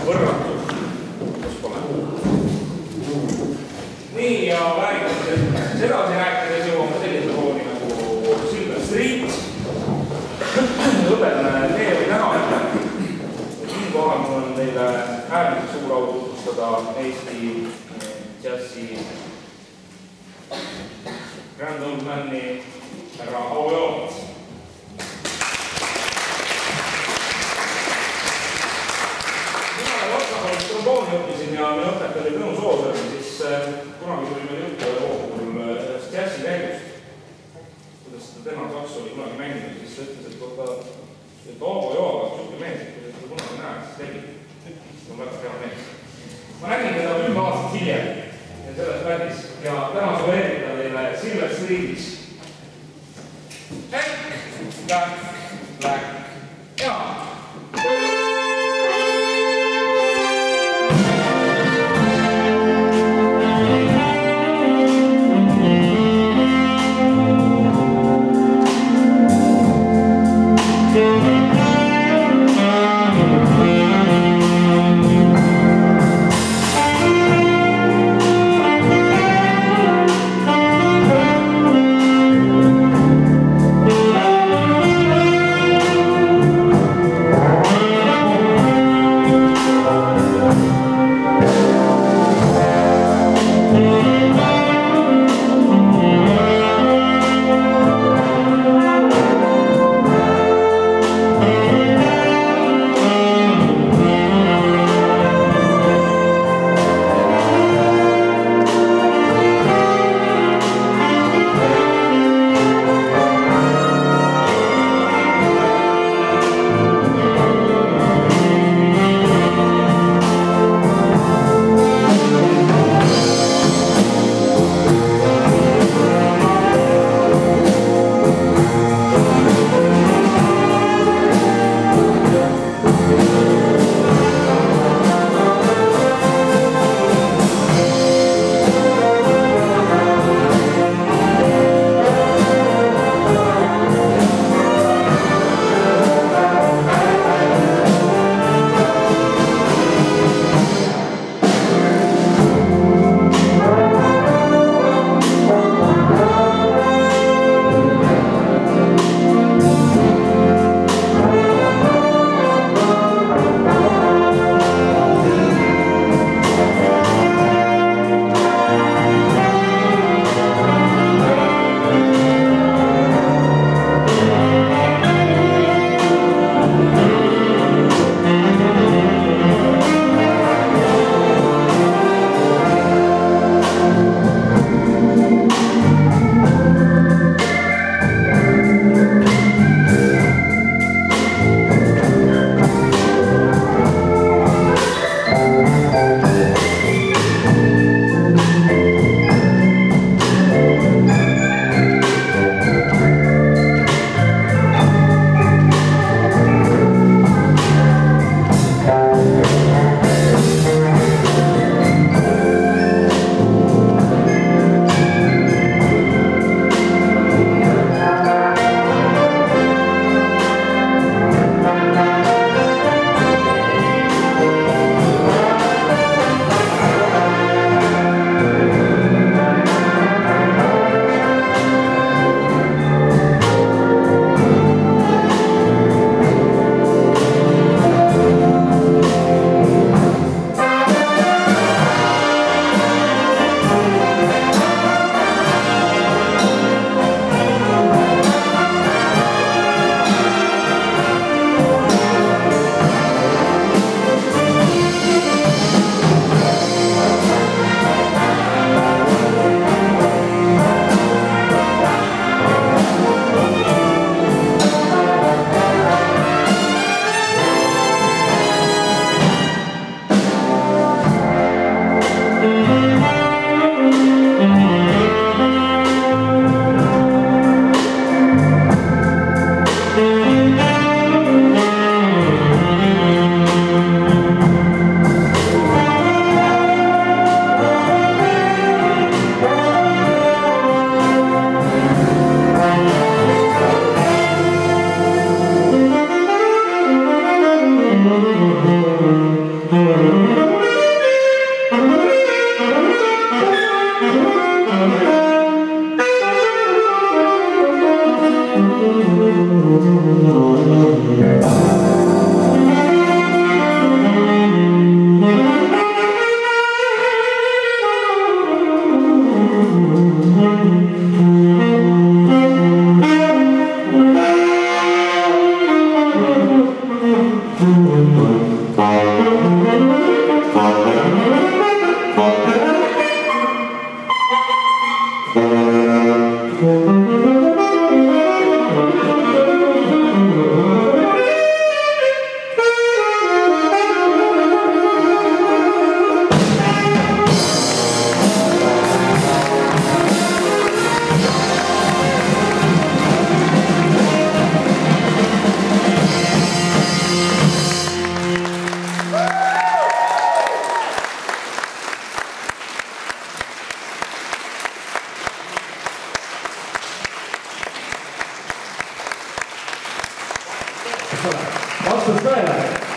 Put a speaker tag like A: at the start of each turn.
A: võrratud. Kus pole? Nii, ja väärikalt edasi rääkides jõuame sellise kooli nagu Silver Street. Õpetame Leevi tänavale. Siinkohal mul on teile äärmiselt suur au tutvustada Eesti džässi Grand Old Mani härra Aujoot. Mina Otsakoolist trombooni õppisin ja minu õpetaja oli Tõnu Soosaar, siis kunagi tuli meil juttu puhul sellest džässi käigust, kuidas seda tema kaks oli kunagi mänginud, siis ta ütles, et Aujoot on suhke mees, kui seda kunagi näed, siis tegid. See on väga hea mees. Ma nägin teda 10 aastat hiljem ja selles bändis ja täna soveeritan teile Silver Streetis. Äkk, läkk, ja.
B: eks ole. Vastus tõele.